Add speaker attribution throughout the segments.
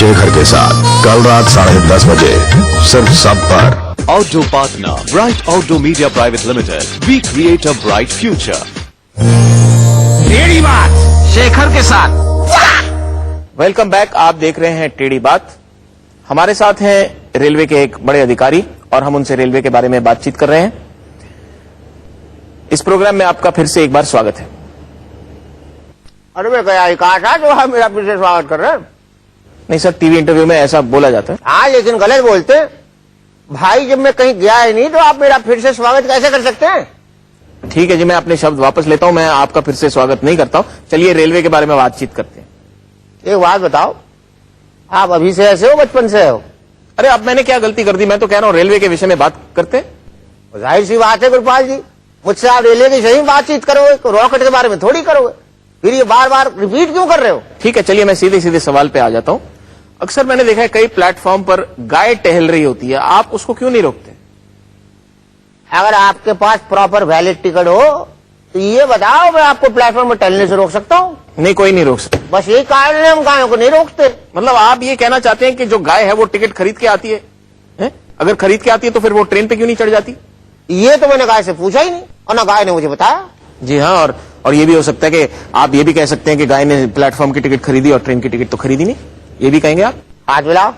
Speaker 1: शेखर के साथ कल रात 10:30 बजे सिर्फ सब पर।
Speaker 2: Outdoor partner, Bright Outdoor Media Private Limited. We create a bright future.
Speaker 3: टेढ़ी बात शेखर के साथ।
Speaker 4: Welcome back. आप देख रहे हैं टेढ़ी बात। हमारे साथ हैं रेलवे के एक बड़े अधिकारी और हम उनसे रेलवे के बारे में बातचीत कर रहे हैं। इस प्रोग्राम में आपका फिर से एक बार स्वागत है।
Speaker 5: अरे मैं गया ही कहा था जो हम मेरा फिर से स्वागत कर रहे हैं।
Speaker 4: नहीं सर, टीवी इंटरव्यू में ऐसा बोला जाता है।
Speaker 5: हाँ, लेकिन गलत बोलते हैं। भाई, जब मैं कहीं गया ही नहीं तो आप मेरा फिर से स्वागत कैसे कर सकते हैं?
Speaker 4: ठीक है जी, मैं अपने शब्द वापस लेता हूं। मैं आपका फिर से स्वागत नहीं करता हूं। चलिए रेलवे के बारे में बातचीत करते हैं।
Speaker 5: एक बात बताओ, आप अभी से ऐसे हो बचपन से हो?
Speaker 4: अरे अब मैंने क्या गलती कर दी? मैं तो कह रहा हूं रेलवे के विषय में बात करते हैं।
Speaker 5: जाहिर सी बात है गुरपाल जी, मुझसे आप रेलवे की सही बातचीत करोगे, रॉकेट के बारे में थोड़ी करोगे। फिर ये बार बार रिपीट क्यों कर रहे हो?
Speaker 4: ठीक है, चलिए मैं सीधे सीधे सवाल पे आ जाता हूं। अक्सर मैंने देखा है कई प्लेटफॉर्म पर गाय टहल रही होती है, आप उसको क्यों नहीं रोकते?
Speaker 5: अगर आपके पास प्रॉपर वैलिड टिकट हो तो ये बताओ, मैं आपको प्लेटफॉर्म पर टहलने से रोक सकता हूँ?
Speaker 4: नहीं, कोई नहीं रोक सकता।
Speaker 5: बस यही कारण है हम गायों को नहीं रोकते।
Speaker 4: मतलब आप ये कहना चाहते हैं कि जो गाय है वो टिकट खरीद के आती है? अगर खरीद के आती है तो फिर वो ट्रेन पे क्यों नहीं चढ़ जाती?
Speaker 5: ये तो मैंने गाय से पूछा ही नहीं और ना गाय ने मुझे बताया।
Speaker 4: जी हाँ, और ये भी हो सकता है कि आप ये भी कह सकते हैं कि गाय ने प्लेटफॉर्म की टिकट खरीदी और ट्रेन की टिकट तो खरीदी नहीं, ये भी कहेंगे आप?
Speaker 5: हाथ मिलाओ,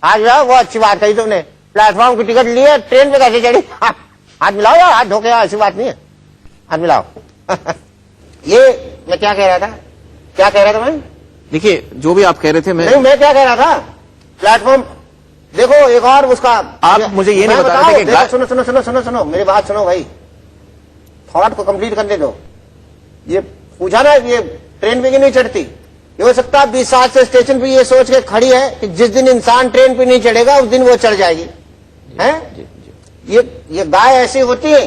Speaker 5: हाथ मिलाओ। वो अच्छी बात कही तुमने, प्लेटफॉर्म की टिकट ली है, ट्रेन पे कैसे चढ़ी? हाथ मिलाओ यार, हाथ धोके, ऐसी बात नहीं है। हाथ मिलाओ। ये मैं क्या कह रहा था? क्या कह रहा था मैं?
Speaker 4: देखिए, जो भी आप कह रहे थे
Speaker 5: नहीं, मैं क्या कह रहा था? प्लेटफॉर्म देखो, एक और उसका
Speaker 4: आप मुझे ये नहीं बता रहे थे कि
Speaker 5: सुनो सुनो सुनो सुनो सुनो, मेरी बात सुनो भाई, थॉट को कंप्लीट करने दो। ये पूछा ना, ये ट्रेन पे क्यों नहीं चढ़ती? ये हो सकता है 20 साल से स्टेशन पे ये सोच के खड़ी है कि जिस दिन इंसान ट्रेन पे नहीं चढ़ेगा उस दिन वो चढ़ जाएगी। हैं? ये गाय ऐसी होती है,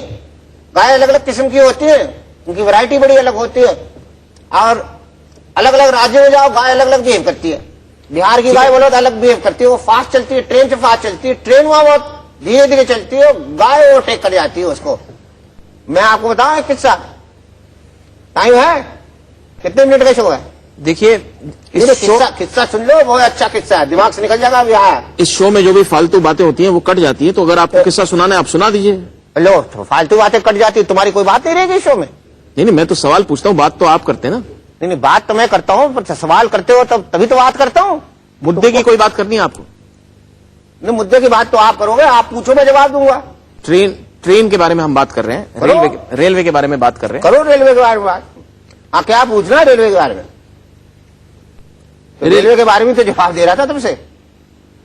Speaker 5: गाय अलग अलग किस्म की होती है, उनकी वैरायटी बड़ी अलग होती है और अलग अलग राज्यों में जाओ गाय अलग अलग बिहेव करती है। बिहार की गाय बोलो तो अलग बिहेव करती है, वो फास्ट चलती है, ट्रेन से फास्ट चलती है, ट्रेन वहां बहुत धीरे धीरे चलती है, गाय ओवरटेक कर जाती है उसको। मैं आपको बताऊं एक किस्सा, टाइम है? कितने मिनट का शो है?
Speaker 4: देखिए,
Speaker 5: किस्सा सुन लो, बहुत अच्छा किस्सा है, दिमाग से निकल जाएगा अभी।
Speaker 4: इस शो में जो भी फालतू बातें होती हैं वो कट जाती है, तो अगर आपको किस्सा सुनाना है आप सुना दीजिए।
Speaker 5: लो, तो फालतू बातें कट जाती है, तुम्हारी कोई बात नहीं रहेगी शो में।
Speaker 4: नहीं, मैं तो सवाल पूछता हूँ, बात तो आप करते हैं ना।
Speaker 5: नहीं, बात तो मैं करता हूँ, पर सवाल करते हो तभी तो बात करता हूँ।
Speaker 4: मुद्दे की कोई बात करनी है आपको?
Speaker 5: नहीं, मुद्दे की बात तो आप करोगे, आप पूछो मैं जवाब दूंगा।
Speaker 4: ट्रेन के बारे में हम बात कर रहे हैं, रेलवे के बारे में बात कर रहे हैं।
Speaker 5: करो रेलवे के बारे में बात। हाँ, क्या पूछना है रेलवे के बारे में? तो रेलवे के बारे में तो जवाब दे रहा था तुमसे।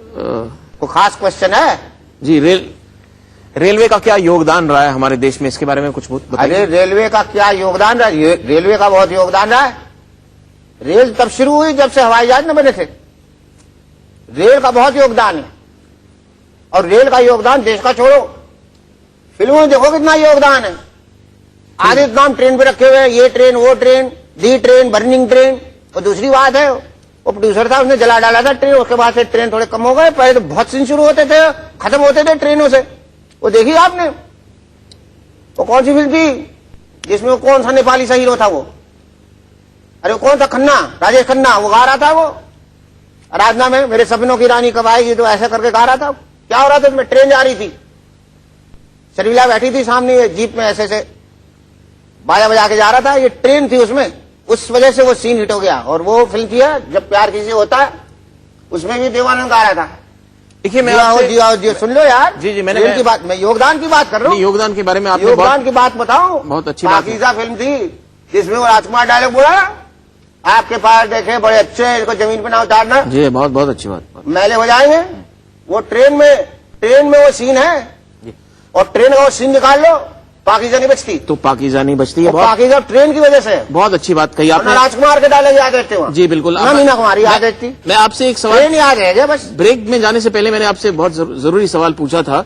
Speaker 5: कोई खास क्वेश्चन है?
Speaker 4: जी, रेलवे का क्या योगदान रहा है हमारे देश में, इसके बारे में कुछ बताइए।
Speaker 5: अरे रेलवे का क्या योगदान रहा है? रेलवे का बहुत योगदान रहा है। रेल तब शुरू हुई जब से हवाई जहाज न बने थे। रेल का बहुत योगदान है और रेल का योगदान देश का छोड़ो, फिल्मों में देखो कितना योगदान है। आधे नाम ट्रेन पे रखे हुए हैं, ये ट्रेन, वो ट्रेन, दी ट्रेन, बर्निंग ट्रेन। और दूसरी बात है, वो प्रोड्यूसर था, उसने जला डाला था ट्रेन, उसके बाद से ट्रेन थोड़े कम हो गए। पहले तो बहुत सीन शुरू होते थे, खत्म होते थे ट्रेनों से। वो देखी आपने? वो कौन सी फिल्म थी जिसमें वो कौन सा नेपाली सा हीरो था वो? अरे वो कौन सा, खन्ना, राजेश खन्ना, वो गा रहा था वो आराधना में, मेरे सपनों की रानी कब आएगी, तो ऐसा करके गा रहा था। क्या हो रहा था उसमें? ट्रेन जा रही थी, शर्मिला बैठी थी सामने जीप में, ऐसे से बाजा बजा के जा रहा था, ये ट्रेन थी उसमें। उस वजह से वो सीन हिट हो गया। और वो फिल्म थी जब प्यार किसी होता है, उसमें भी देवानंद गा रहा था।
Speaker 4: देखिए, मैं
Speaker 5: जी सुन लो यार।
Speaker 4: जी, मैंने
Speaker 5: की बात, मैं योगदान की बात कर रहा हूँ।
Speaker 4: योगदान के बारे में आपने
Speaker 5: योगदान की बात बताओ।
Speaker 4: बहुत अच्छी बात।
Speaker 5: पाकीज़ा फिल्म थी जिसमें वो राजकुमार डायलॉग बोला, आपके पास देखे बड़े अच्छे, इनको जमीन पे ना उतारना।
Speaker 4: जी, बहुत बहुत अच्छी बात।
Speaker 5: मैले हो जाएंगे। वो ट्रेन में वो सीन है और ट्रेन का वो सीन निकाल लो, पाकीज़ा नहीं बचती।
Speaker 4: तो पाकीज़ा नहीं बचती है,
Speaker 5: पाकीज़ा ट्रेन की वजह से।
Speaker 4: बहुत अच्छी बात कही आपने।
Speaker 5: राजकुमार के डायलॉग याद रहते हो?
Speaker 4: जी बिल्कुल।
Speaker 5: मीना कुमारी याद रहती।
Speaker 4: मैं आपसे एक सवाल,
Speaker 5: ट्रेन याद रहेगा बस।
Speaker 4: ब्रेक में जाने से पहले मैंने आपसे बहुत जरूरी सवाल पूछा था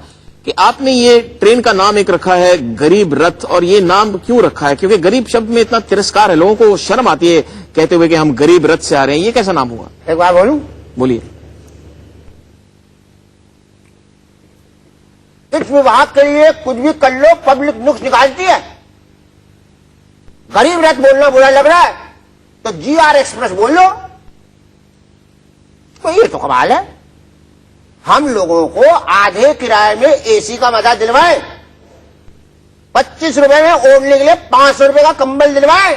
Speaker 4: कि आपने ये ट्रेन का नाम एक रखा है गरीब रथ, और ये नाम क्यों रखा है? क्योंकि गरीब शब्द में इतना तिरस्कार है, लोगों को शर्म आती है कहते हुए कि हम गरीब रथ से आ रहे हैं। ये कैसा नाम हुआ?
Speaker 5: एक बार बोलूं?
Speaker 4: बोलिए।
Speaker 5: इस विभाग के लिए कुछ भी कर लो, पब्लिक नुक्स निकालती है। गरीब रथ बोलना बुरा लग रहा है तो GR एक्सप्रेस बोल लो। तो ये तो कमाल है। हम लोगों को आधे किराए में एसी का मजा दिलवाए, 25 रुपए में ओढ़ने के लिए 500 रुपए का कंबल दिलवाए,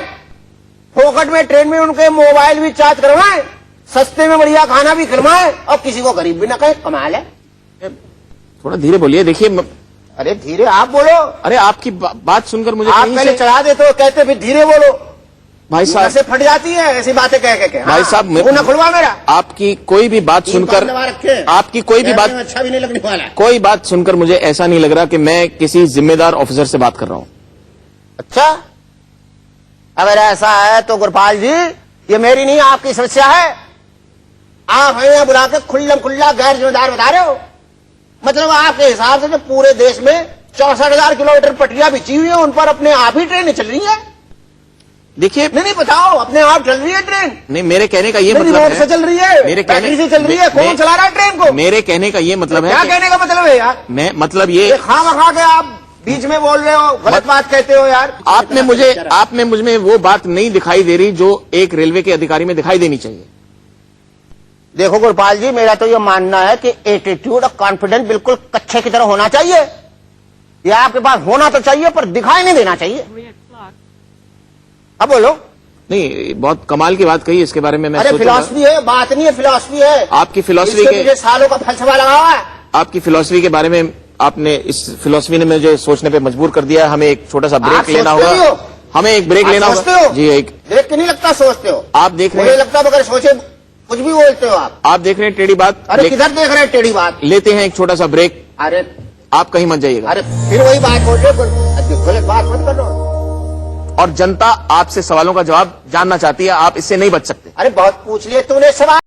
Speaker 5: फोकट में ट्रेन में उनके मोबाइल भी चार्ज करवाए, सस्ते में बढ़िया खाना भी खिलवाए और किसी को गरीब भी ना कहे। कमाल है।
Speaker 4: थोड़ा धीरे बोलिए। देखिए
Speaker 5: अरे धीरे आप बोलो।
Speaker 4: अरे आपकी बात सुनकर मुझे
Speaker 5: आप
Speaker 4: कहीं
Speaker 5: पहले
Speaker 4: से
Speaker 5: चढ़ा देते हो, कहते फिर धीरे बोलो।
Speaker 4: भाई साहब
Speaker 5: से फट जाती है ऐसी बातें कह के।
Speaker 4: भाई साहब
Speaker 5: वो न खुलवा मेरा।
Speaker 4: आपकी कोई भी बात सुनकर आपकी कोई भी बात
Speaker 5: अच्छा भी नहीं लगने वाला।
Speaker 4: कोई बात सुनकर मुझे ऐसा नहीं लग रहा कि मैं किसी जिम्मेदार ऑफिसर से बात कर रहा हूं।
Speaker 5: अच्छा, अगर ऐसा है तो गुरपाल जी ये मेरी नहीं आपकी समस्या है। आप हमें यहाँ बुला के खुल्लम खुल्ला गैर जिम्मेदार बता रहे हो। मतलब आपके हिसाब से जो पूरे देश में 64,000 किलोमीटर पटरियां बिछी हुई है उन पर अपने आप ही ट्रेनें चल रही है।
Speaker 4: देखिए
Speaker 5: नहीं बताओ, अपने आप चल रही है ट्रेन?
Speaker 4: नहीं, मेरे कहने का ये मतलब
Speaker 5: रिमोट
Speaker 4: है,
Speaker 5: से चल रही है,
Speaker 4: मेरे
Speaker 5: बैटरी से चल रही है, कौन चला रहा है ट्रेन को?
Speaker 4: मेरे कहने का ये मतलब है
Speaker 5: क्या कहने का मतलब है यार?
Speaker 4: मैं मतलब ये
Speaker 5: खामखा के आप बीच में बोल रहे हो, गलत बात कहते हो यार।
Speaker 4: आपने मुझ में वो बात नहीं दिखाई दे रही जो एक रेलवे के अधिकारी में दिखाई देनी चाहिए।
Speaker 5: देखो गुरपाल जी, मेरा तो ये मानना है कि एटीट्यूड और कॉन्फिडेंस बिल्कुल कच्चे की तरह होना चाहिए। ये आपके पास होना तो चाहिए पर दिखाई नहीं देना चाहिए। अब बोलो।
Speaker 4: नहीं, बहुत कमाल की बात कही, इसके बारे में मैं
Speaker 5: अरे
Speaker 4: सोचूंगा।
Speaker 5: फिलॉसफी है, बात नहीं है, फिलॉसफी है।
Speaker 4: आपकी फिलॉसफी
Speaker 5: इसके
Speaker 4: के
Speaker 5: पीछे सालों का फलसफा लगा हुआ है।
Speaker 4: आपकी फिलॉसफी के बारे में आपने इस फिलॉसफी ने मुझे सोचने पे मजबूर कर दिया। हमें एक छोटा सा ब्रेक
Speaker 5: आप
Speaker 4: लेना
Speaker 5: सोचते
Speaker 4: होगा।
Speaker 5: ही हो?
Speaker 4: हमें एक ब्रेक
Speaker 5: आप
Speaker 4: लेना
Speaker 5: सोचते
Speaker 4: होगा
Speaker 5: हो?
Speaker 4: जी। एक
Speaker 5: देख के नहीं लगता सोचते हो।
Speaker 4: आप देख रहे
Speaker 5: मुझे
Speaker 4: हैं,
Speaker 5: लगता बगैर सोचे कुछ भी बोलते हो आप
Speaker 4: देख रहे हैं टेढ़ी बात।
Speaker 5: अरे किधर देख रहे हैं टेढ़ी बात?
Speaker 4: लेते हैं एक छोटा सा ब्रेक।
Speaker 5: अरे
Speaker 4: आप कहीं मत जाइएगा।
Speaker 5: अरे फिर वही बात बोल रहे हो, गलत बात मत करो।
Speaker 4: और जनता आपसे सवालों का जवाब जानना चाहती है, आप इससे नहीं बच सकते।
Speaker 5: अरे बहुत पूछ लिए तूने सवाल।